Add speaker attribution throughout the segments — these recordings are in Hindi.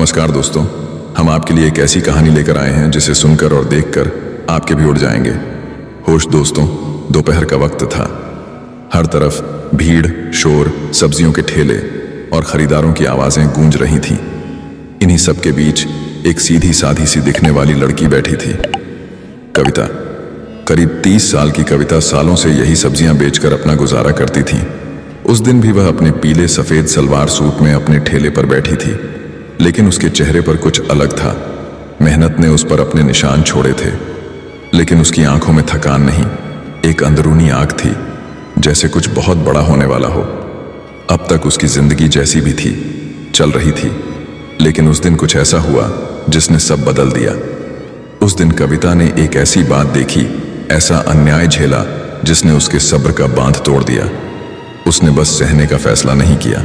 Speaker 1: नमस्कार दोस्तों, हम आपके लिए एक ऐसी कहानी लेकर आए हैं जिसे सुनकर और देखकर आपके भी उड़ जाएंगे होश। दोस्तों, दोपहर का वक्त था। हर तरफ भीड़, शोर, सब्जियों के ठेले और खरीदारों की आवाजें गूंज रही थीं। इन्हीं सब के बीच एक सीधी साधी सी दिखने वाली लड़की बैठी थी, कविता। करीब 30 साल की कविता सालों से यही सब्जियां बेचकर अपना गुजारा करती थी। उस दिन भी वह अपने पीले सफेद सलवार सूट में अपने ठेले पर बैठी थी, लेकिन उसके चेहरे पर कुछ अलग था। मेहनत ने उस पर अपने निशान छोड़े थे, लेकिन उसकी आंखों में थकान नहीं, एक अंदरूनी आग थी, जैसे कुछ बहुत बड़ा होने वाला हो। अब तक उसकी जिंदगी जैसी भी थी, चल रही थी, लेकिन उस दिन कुछ ऐसा हुआ जिसने सब बदल दिया। उस दिन कविता ने एक ऐसी बात देखी, ऐसा अन्याय झेला जिसने उसके सब्र का बांध तोड़ दिया। उसने बस सहने का फैसला नहीं किया,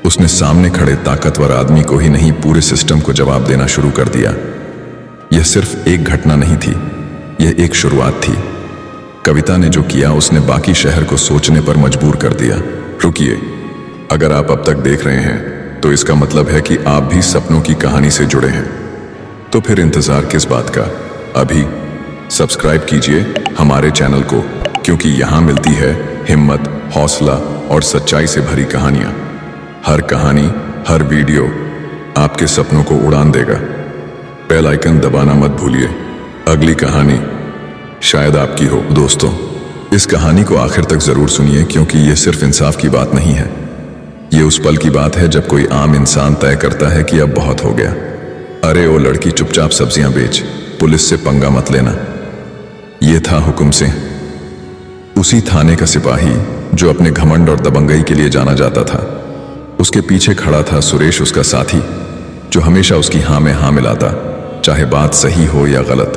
Speaker 1: उसने सामने खड़े ताकतवर आदमी को ही नहीं, पूरे सिस्टम को जवाब देना शुरू कर दिया। यह सिर्फ एक घटना नहीं थी, यह एक शुरुआत थी। कविता ने जो किया उसने बाकी शहर को सोचने पर मजबूर कर दिया। रुकिए, अगर आप अब तक देख रहे हैं तो इसका मतलब है कि आप भी सपनों की कहानी से जुड़े हैं। तो फिर इंतजार किस बात का? अभी सब्सक्राइब कीजिए हमारे चैनल को, क्योंकि यहां मिलती है हिम्मत, हौसला और सच्चाई से भरी कहानियां। हर कहानी, हर वीडियो आपके सपनों को उड़ान देगा। बेल आइकन दबाना मत भूलिए। अगली कहानी शायद आपकी हो। दोस्तों, इस कहानी को आखिर तक जरूर सुनिए, क्योंकि यह सिर्फ इंसाफ की बात नहीं है। ये उस पल की बात है जब कोई आम इंसान तय करता है कि अब बहुत हो गया। अरे ओ लड़की, चुपचाप सब्जियां बेच, पुलिस से पंगा मत लेना। यह था हुकुम सिंह, उसी थाने का सिपाही जो अपने घमंड और दबंगई के लिए जाना जाता था। उसके पीछे खड़ा था सुरेश, उसका साथी, जो हमेशा उसकी हाँ में हाँ मिलाता, चाहे बात सही हो या गलत।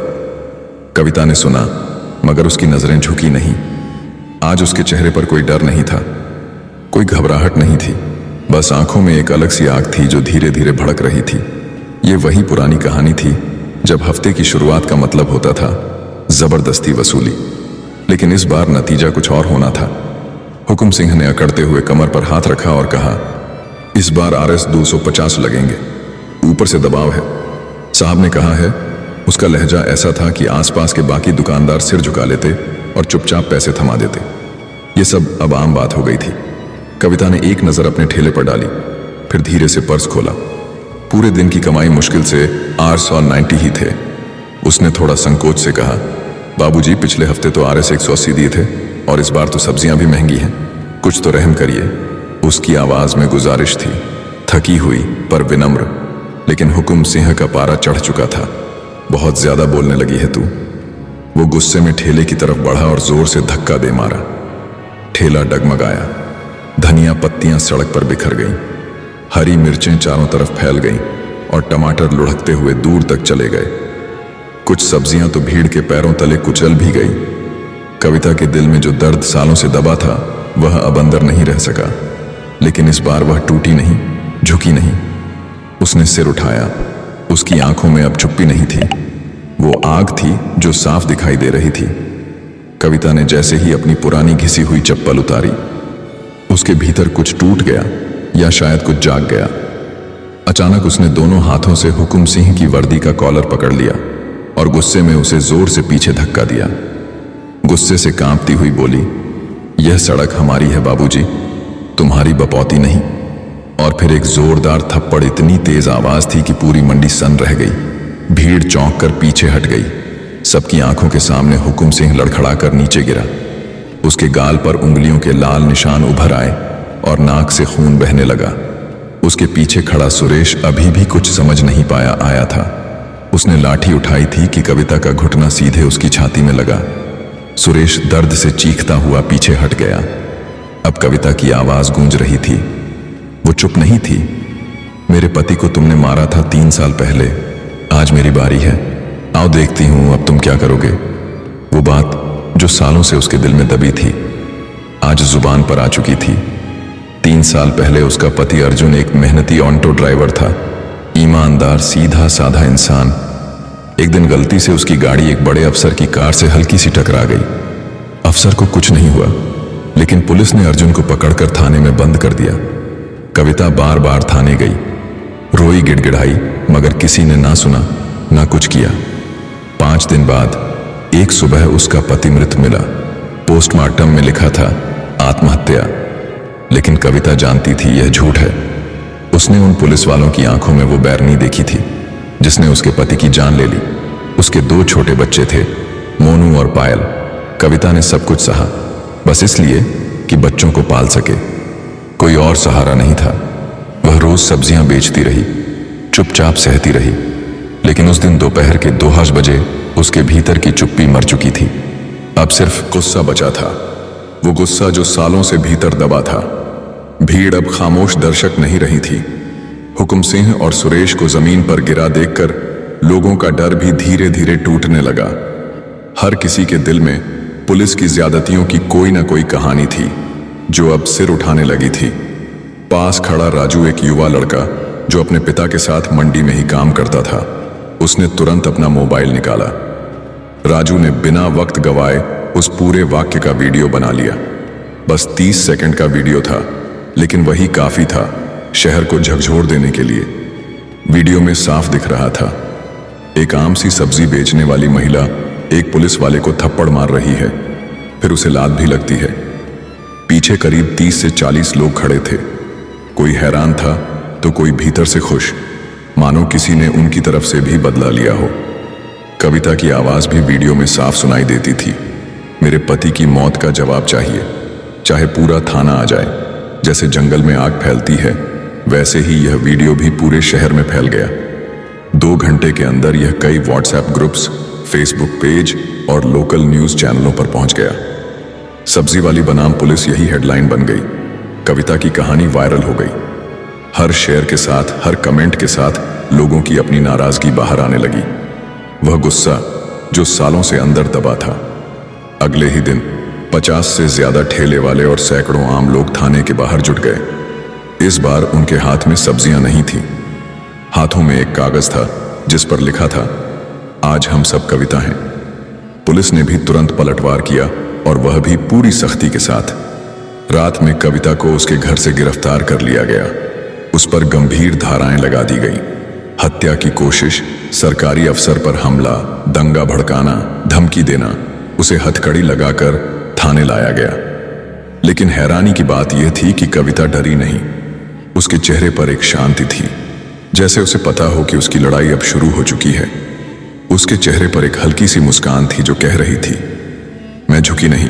Speaker 1: कविता ने सुना, मगर उसकी नजरें झुकी नहीं। आज उसके चेहरे पर कोई डर नहीं था, कोई घबराहट नहीं थी, बस आंखों में एक अलग सी आग थी जो धीरे धीरे भड़क रही थी। ये वही पुरानी कहानी थी जब हफ्ते की शुरुआत का मतलब होता था जबरदस्ती वसूली, लेकिन इस बार नतीजा कुछ और होना था। हुकुम सिंह ने अकड़ते हुए कमर पर हाथ रखा और कहा, इस बार RS 250 लगेंगे, ऊपर से दबाव है। साहब ने कहा है। उसका लहजा ऐसा था कि आसपास के बाकी दुकानदार सिर झुका लेते और चुपचाप पैसे थमा देते। ये सब अब आम बात हो गई थी। कविता ने एक नजर अपने ठेले पर डाली, फिर धीरे से पर्स खोला। पूरे दिन की कमाई मुश्किल से 890 ही थे। उसने थोड़ा संकोच से कहा, बाबूजी, पिछले हफ्ते तो RS 180 दिए थे और इस बार तो सब्जियां भी महंगी हैं, कुछ तो रहम करिए। उसकी आवाज में गुजारिश थी, थकी हुई पर विनम्र। लेकिन हुकुम सिंह का पारा चढ़ चुका था। बहुत ज्यादा बोलने लगी है तू। वो गुस्से में ठेले की तरफ बढ़ा और जोर से धक्का दे मारा। ठेला डगमगाया, धनिया पत्तियां सड़क पर बिखर गईं, हरी मिर्चें चारों तरफ फैल गईं और टमाटर लुढ़कते हुए दूर तक चले गए। कुछ सब्जियां तो भीड़ के पैरों तले कुचल भी गई। कविता के दिल में जो दर्द सालों से दबा था वह अब अंदर नहीं रह सका, लेकिन इस बार वह टूटी नहीं, झुकी नहीं। उसने सिर उठाया। उसकी आंखों में अब चुप्पी नहीं थी, वो आग थी जो साफ दिखाई दे रही थी। कविता ने जैसे ही अपनी पुरानी घिसी हुई चप्पल उतारी, उसके भीतर कुछ टूट गया या शायद कुछ जाग गया। अचानक उसने दोनों हाथों से हुकुम सिंह की वर्दी का कॉलर पकड़ लिया और गुस्से में उसे जोर से पीछे धक्का दिया। गुस्से से कांपती हुई बोली, यह सड़क हमारी है बाबूजी, तुम्हारी बपौती नहीं। और फिर एक जोरदार थप्पड़, इतनी तेज आवाज थी कि पूरी मंडी सन रह गई। भीड़ चौंक कर पीछे हट गई। सबकी आंखों के सामने हुकुम सिंह लड़खड़ाकर नीचे गिरा। उसके गाल पर उंगलियों के लाल निशान उभर आए और नाक से खून बहने लगा। उसके पीछे खड़ा सुरेश अभी भी कुछ समझ नहीं पाया आया था। उसने लाठी उठाई थी कि कविता का घुटना सीधे उसकी छाती में लगा। सुरेश दर्द से चीखता हुआ पीछे हट गया। अब कविता की आवाज गूंज रही थी। वो चुप नहीं थी। मेरे पति को तुमने मारा था 3 साल पहले, आज मेरी बारी है। आओ देखती हूं अब तुम क्या करोगे। वो बात जो सालों से उसके दिल में दबी थी आज जुबान पर आ चुकी थी। 3 साल पहले उसका पति अर्जुन एक मेहनती ऑटो ड्राइवर था, ईमानदार, सीधा साधा इंसान। एक दिन गलती से उसकी गाड़ी एक बड़े अफसर की कार से हल्की सी टकरा गई। अफसर को कुछ नहीं हुआ, लेकिन पुलिस ने अर्जुन को पकड़कर थाने में बंद कर दिया। कविता बार बार थाने गई, रोई गिड़गिड़ाई, मगर किसी ने ना सुना ना कुछ किया। 5 दिन बाद एक सुबह उसका पति मृत मिला। पोस्टमार्टम में लिखा था आत्महत्या, लेकिन कविता जानती थी यह झूठ है। उसने उन पुलिस वालों की आंखों में वो बैरनी देखी थी जिसने उसके पति की जान ले ली। उसके 2 छोटे बच्चे थे, मोनू और पायल। कविता ने सब कुछ सहा, बस इसलिए कि बच्चों को पाल सके। कोई और सहारा नहीं था। वह रोज सब्जियां बेचती रही, चुपचाप सहती रही। लेकिन उस दिन दोपहर के 2 बजे उसके भीतर की चुप्पी मर चुकी थी। अब सिर्फ गुस्सा बचा था, वो गुस्सा जो सालों से भीतर दबा था। भीड़ अब खामोश दर्शक नहीं रही थी। हुकुम सिंह और सुरेश को जमीन पर गिरा देखकर लोगों का डर भी धीरे धीरे टूटने लगा। हर किसी के दिल में पुलिस की ज्यादतियों की कोई ना कोई कहानी थी जो अब सिर उठाने लगी थी। पास खड़ा राजू एक युवा लड़का जो अपने पिता के साथ मंडी में ही काम करता था। उसने तुरंत अपना मोबाइल निकाला। राजू ने बिना वक्त गवाए उस पूरे वाक्य का वीडियो बना लिया। बस 30 सेकंड का वीडियो था, लेकिन वही काफी था शहर को झकझोर देने के लिए। वीडियो में साफ दिख रहा था, एक आम सी सब्जी बेचने वाली महिला एक पुलिस वाले को थप्पड़ मार रही है, फिर उसे लात भी लगती है। पीछे करीब 30 से 40 लोग खड़े थे। कोई हैरान था तो कोई भीतर से खुश, मानो किसी ने उनकी तरफ से भी बदला लिया हो। कविता की आवाज भी वीडियो में साफ सुनाई देती थी, मेरे पति की मौत का जवाब चाहिए, चाहे पूरा थाना आ जाए। जैसे जंगल में आग फैलती है, वैसे ही यह वीडियो भी पूरे शहर में फैल गया। 2 घंटे के अंदर यह कई व्हाट्सएप ग्रुप्स, फेसबुक पेज और लोकल न्यूज चैनलों पर पहुंच गया। सब्जी वाली बनाम पुलिस यही हेडलाइन बन गई। कविता की कहानी वायरल हो गई। हर शेयर के साथ, हर कमेंट के साथ लोगों की अपनी नाराजगी बाहर आने लगी। वह गुस्सा जो सालों से अंदर दबा था। अगले ही दिन 50 से ज्यादा ठेले वाले और सैकड़ों आम लोग थाने के बाहर जुट गए। इस बार उनके हाथ में सब्जियां नहीं थीं। हाथों में एक कागज था जिस पर लिखा था, आज हम सब कविता हैं। पुलिस ने भी तुरंत पलटवार किया, और वह भी पूरी सख्ती के साथ। रात में कविता को उसके घर से गिरफ्तार कर लिया गया। उस पर गंभीर धाराएं लगा दी गई। हत्या की कोशिश, सरकारी अफसर पर हमला, दंगा भड़काना, धमकी देना। उसे हथकड़ी लगाकर थाने लाया गया। लेकिन हैरानी की बात यह थी कि कविता डरी नहीं। उसके चेहरे पर एक शांति थी, जैसे उसे पता हो कि उसकी लड़ाई अब शुरू हो चुकी है। उसके चेहरे पर एक हल्की सी मुस्कान थी जो कह रही थी, मैं झुकी नहीं,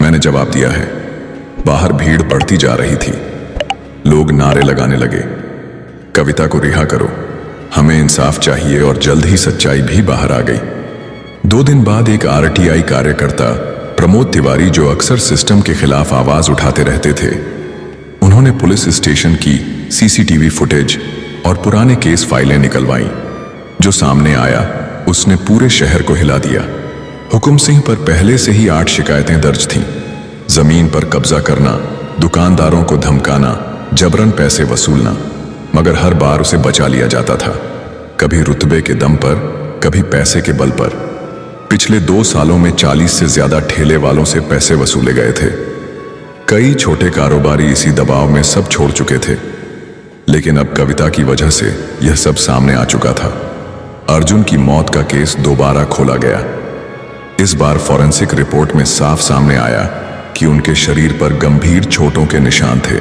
Speaker 1: मैंने जवाब दिया है। बाहर भीड़ बढ़ती जा रही थी। लोग नारे लगाने लगे, कविता को रिहा करो, हमें इंसाफ चाहिए। और जल्द ही सच्चाई भी बाहर आ गई। 2 दिन बाद एक आरटीआई कार्यकर्ता प्रमोद तिवारी, जो अक्सर सिस्टम के खिलाफ आवाज उठाते रहते थे, उन्होंने पुलिस स्टेशन की सीसीटीवी फुटेज और पुराने केस फाइलें निकलवाई। जो सामने आया उसने पूरे शहर को हिला दिया। हुकुम सिंह पर पहले से ही 8 शिकायतें दर्ज थीं। जमीन पर कब्जा करना, दुकानदारों को धमकाना, जबरन पैसे वसूलना। मगर हर बार उसे बचा लिया जाता था, कभी रुतबे के दम पर, कभी पैसे के बल पर। पिछले 2 सालों में 40 से ज्यादा ठेले वालों से पैसे वसूले गए थे। कई छोटे कारोबारी इसी दबाव में सब छोड़ चुके थे। लेकिन अब कविता की वजह से यह सब सामने आ चुका था। अर्जुन की मौत का केस दोबारा खोला गया। इस बार फॉरेंसिक रिपोर्ट में साफ सामने आया कि उनके शरीर पर गंभीर चोटों के निशान थे।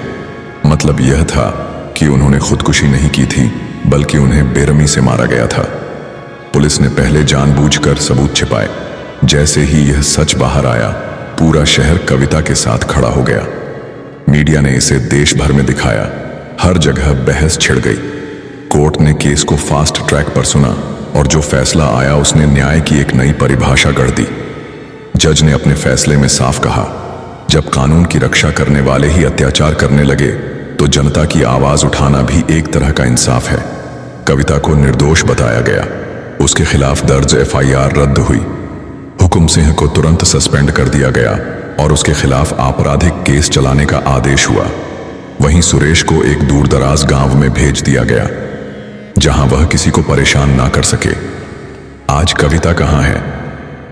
Speaker 1: मतलब यह था कि उन्होंने खुदकुशी नहीं की थी, बल्कि उन्हें बेरहमी से मारा गया था। पुलिस ने पहले जानबूझकर सबूत छिपाए। जैसे ही यह सच बाहर आया, पूरा शहर कविता के साथ खड़ा हो गया। मीडिया ने इसे देश भर में दिखाया। हर जगह बहस छिड़ गई। कोर्ट ने केस को फास्ट ट्रैक पर सुना, और जो फैसला आया उसने न्याय की एक नई परिभाषा गढ़ दी। जज ने अपने फैसले में साफ कहा, जब कानून की रक्षा करने वाले ही अत्याचार करने लगे, तो जनता की आवाज उठाना भी एक तरह का इंसाफ है। कविता को निर्दोष बताया गया। उसके खिलाफ दर्ज एफआईआर रद्द हुई। हुकुम सिंह को तुरंत सस्पेंड कर दिया गया और उसके खिलाफ आपराधिक केस चलाने का आदेश हुआ। वहीं सुरेश को एक दूरदराज गांव में भेज दिया गया, जहां वह किसी को परेशान ना कर सके। आज कविता कहां है?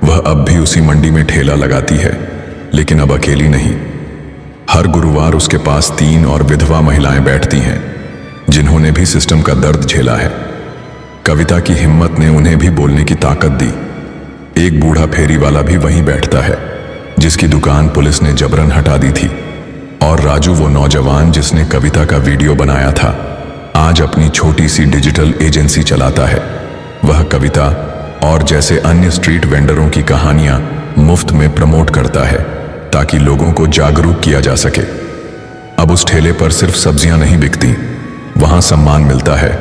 Speaker 1: वह अब भी उसी मंडी में ठेला लगाती है, लेकिन अब अकेली नहीं। हर गुरुवार उसके पास 3 और विधवा महिलाएं बैठती हैं। जिन्होंने भी सिस्टम का दर्द झेला है। कविता की हिम्मत ने उन्हें भी बोलने की ताकत दी। एक बूढ़ा फेरी वाला भी वहीं बैठता है जिसकी दुकान पुलिस ने जबरन हटा दी थी। और राजू, वो नौजवान जिसने कविता का वीडियो बनाया था, आज अपनी छोटी सी डिजिटल एजेंसी चलाता है। वह कविता और जैसे अन्य स्ट्रीट वेंडरों की कहानियां मुफ्त में प्रमोट करता है ताकि लोगों को जागरूक किया जा सके। अब उस ठेले पर सिर्फ सब्जियां नहीं बिकती, वहां सम्मान मिलता है।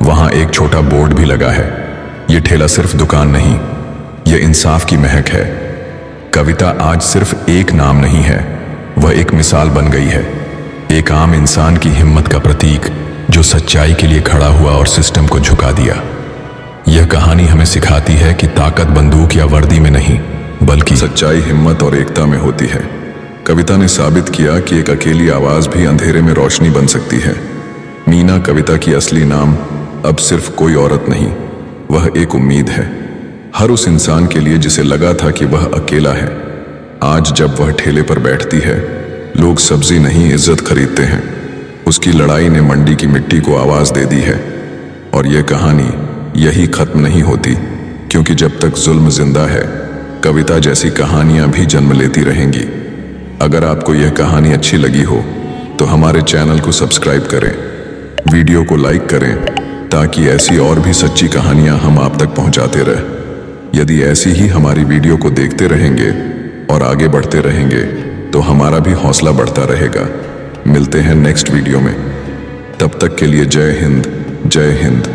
Speaker 1: वहां एक छोटा बोर्ड भी लगा है, ये ठेला सिर्फ दुकान नहीं, ये इंसाफ की महक है। कविता आज सिर्फ एक नाम नहीं है, वह एक मिसाल बन गई है। एक आम इंसान की हिम्मत का प्रतीक जो सच्चाई के लिए खड़ा हुआ और सिस्टम को झुका दिया। यह कहानी हमें सिखाती है कि ताकत बंदूक या वर्दी में नहीं, बल्कि सच्चाई, हिम्मत और एकता में होती है। कविता ने साबित किया कि एक अकेली आवाज भी अंधेरे में रोशनी बन सकती है। मीना, कविता की असली नाम अब सिर्फ कोई औरत नहीं, वह एक उम्मीद है। हर उस इंसान के लिए जिसे लगा था कि वह अकेला है। आज जब वह ठेले पर बैठती है, लोग सब्जी नहीं इज्जत खरीदते हैं। उसकी लड़ाई ने मंडी की मिट्टी को आवाज दे दी है। और यह कहानी यही खत्म नहीं होती, क्योंकि जब तक जुल्म जिंदा है, कविता जैसी कहानियां भी जन्म लेती रहेंगी। अगर आपको यह कहानी अच्छी लगी हो तो हमारे चैनल को सब्सक्राइब करें, वीडियो को लाइक करें, ताकि ऐसी और भी सच्ची कहानियां हम आप तक पहुंचाते रहें। यदि ऐसी ही हमारी वीडियो को देखते रहेंगे और आगे बढ़ते रहेंगे तो हमारा भी हौसला बढ़ता रहेगा। मिलते हैं नेक्स्ट वीडियो में, तब तक के लिए जय हिंद, जय हिंद।